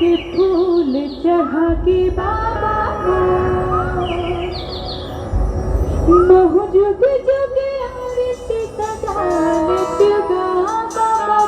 के फूल चढ़ा के बाबा को महु जुग जुग आरती सजाल जुगा बाबा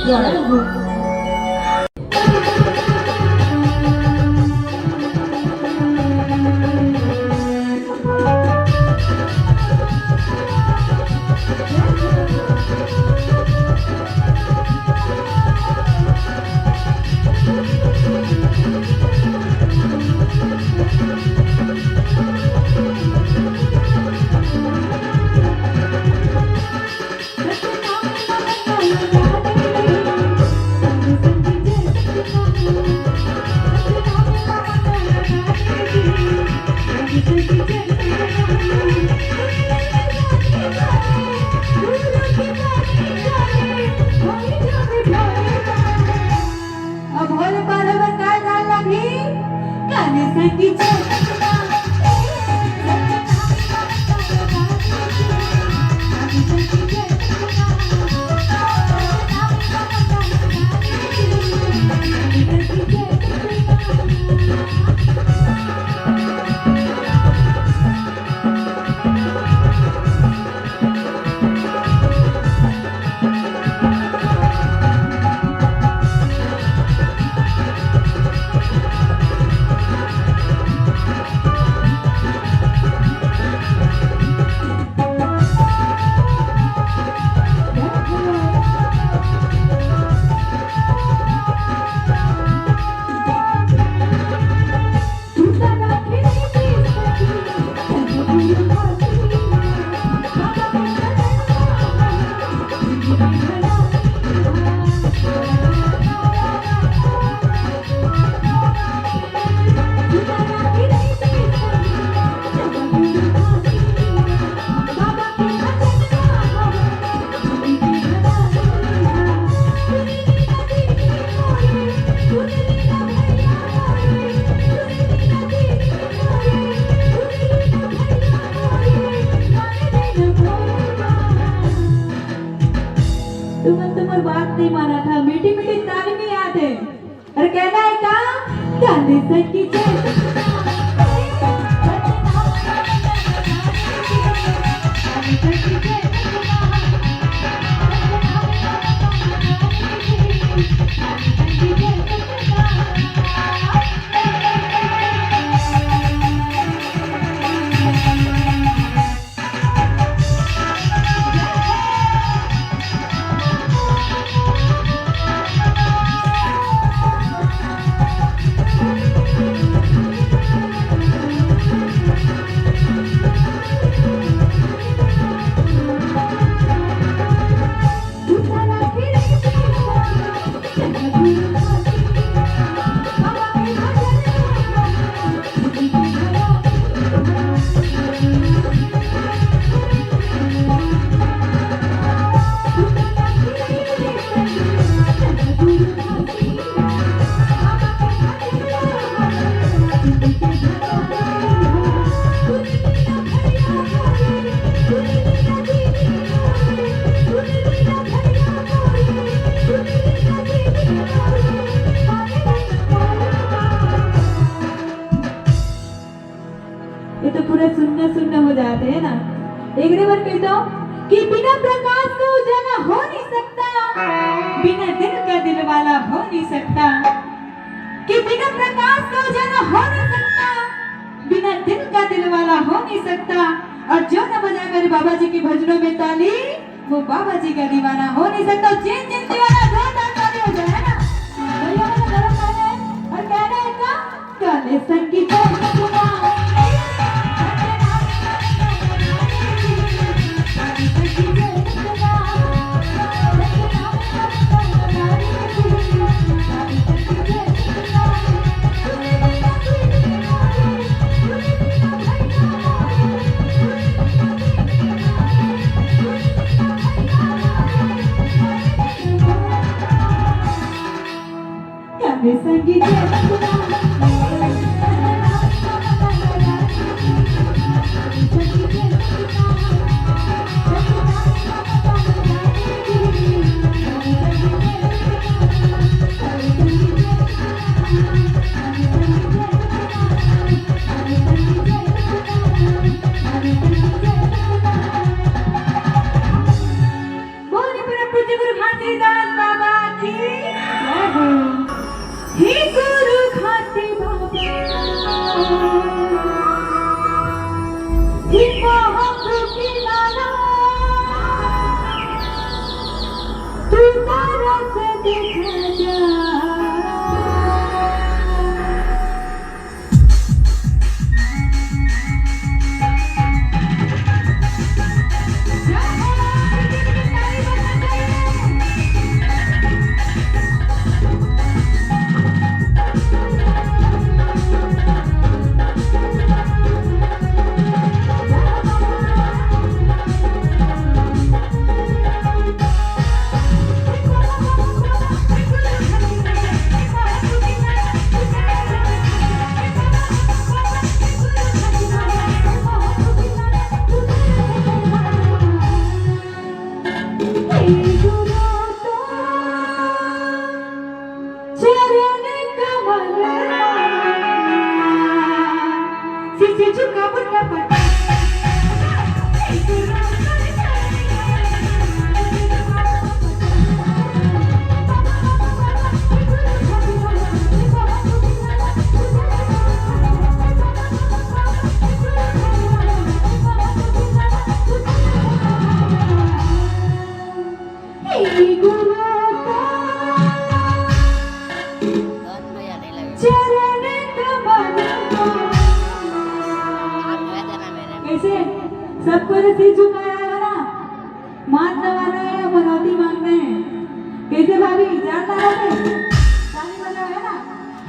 चरण पर बात नहीं माना था, मीठी मीठी ताली में याद है। और कहना है का गाने संगी ये तो पूरा सुनना सुनना हो जाते हैं ना। एक बार कहता हूँ कि बिना प्रकाश का उजाला हो नहीं सकता, बिना दिन का दिल वाला हो नहीं सकता। कि बिना प्रकाश का उजाला हो नहीं सकता, बिना दिन का दिल वाला हो नहीं सकता। और जो न बजा मेरे बाबा जी के भजनों में ताली, वो बाबा जी का दीवाना हो नहीं सकता। जिन जिन दीवाना जोरदार ताली हो जाए ना, भैया वाला गरम गाना है। और कहना है का गाने संगीत संगीत हे गुरु घाटी बाबा, हे महाप्रभु की लाला, तू तारा से देखा जा। कैसे सबको सिर झुकाया है ना, मान दबाना है, मनौती मांगना है। कैसे भाभी जानना है, ताली बजाओ है ना।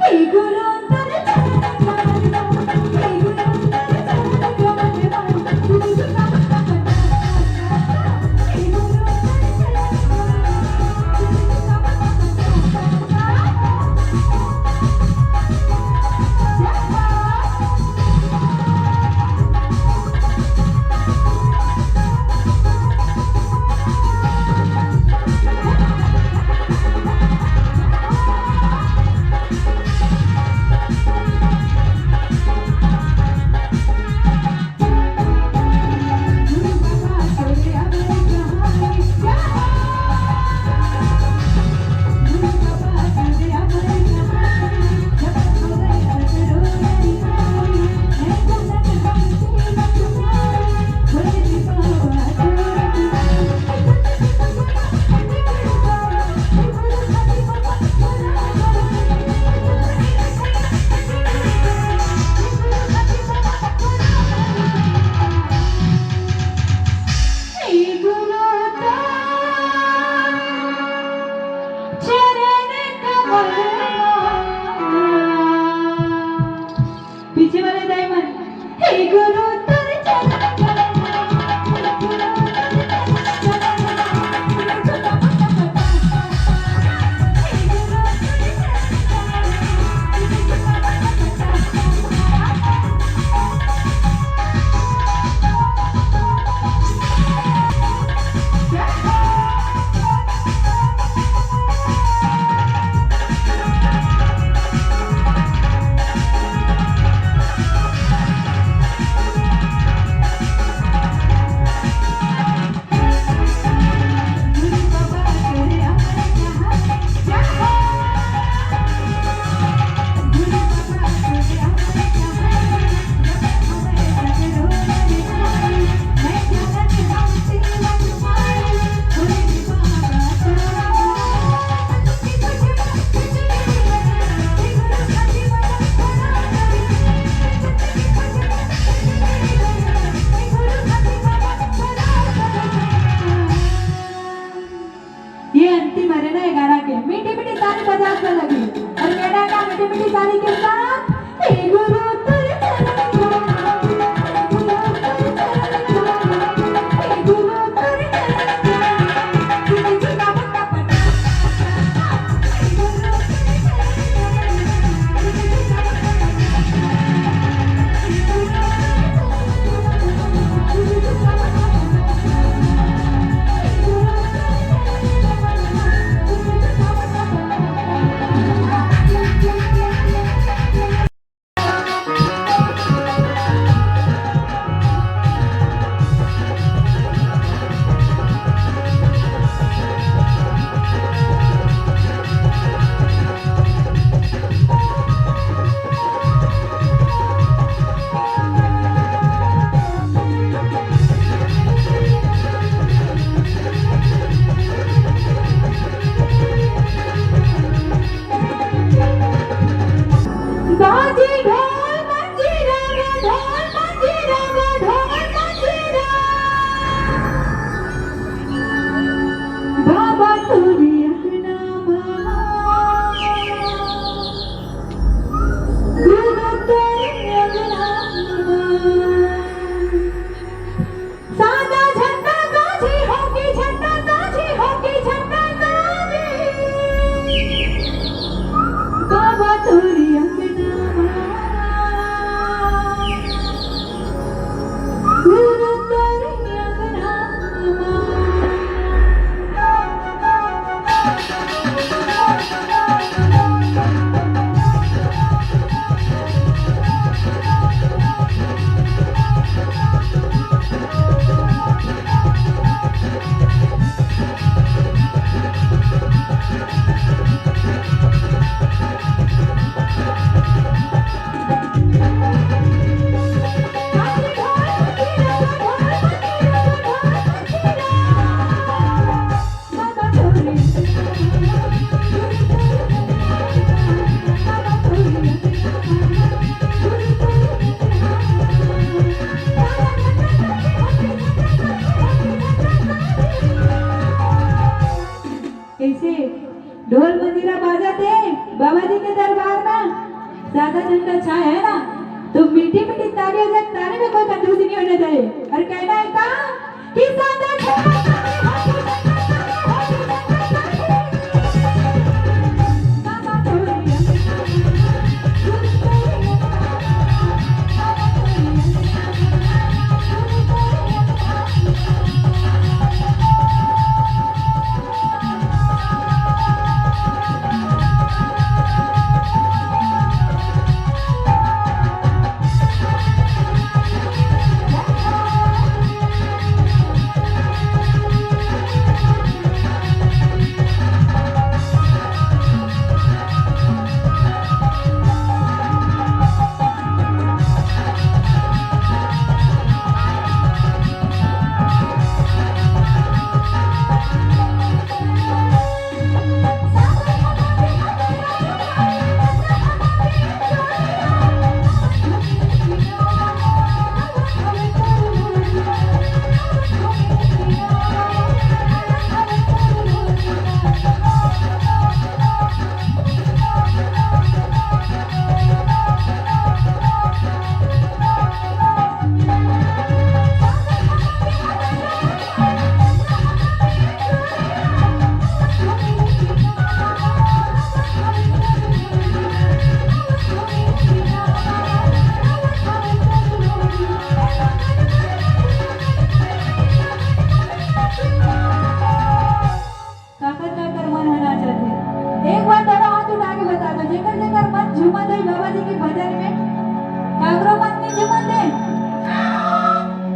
हे गुरु की सारी के साथ हे गुरु तेरे चरण जोड़ा, हे गुरु तेरे चरण जोड़ा, तुझे झूठा बट्टा पटा, हे गुरु तेरे चरण जोड़ा, तुझे झूठा बाजे ढोल मंजीरा गा ढोल मंजीरा गा ढोल मंजीरा, बाबा तुरी अपना गुरु तेरे अपना सादा झंडा गाजी होगी झंडा गाजी होगी झंडा गाजी, बाबा तुरी अपना गुरु तेरे अपना। ऐसे ढोल मंजीरा बाजाते बाबा जी के दरबार में, सादा झंडा छाया है ना, तो मीठी मीठी ताली हो जाए, ताली में कोई कंजूसी नहीं होना चाहिए, और कहना है का कि सादा झंडा झूमत है बाबा जी के भजन में, कागरो मन नहीं झूमत है,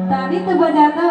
ताली तो बजा दो।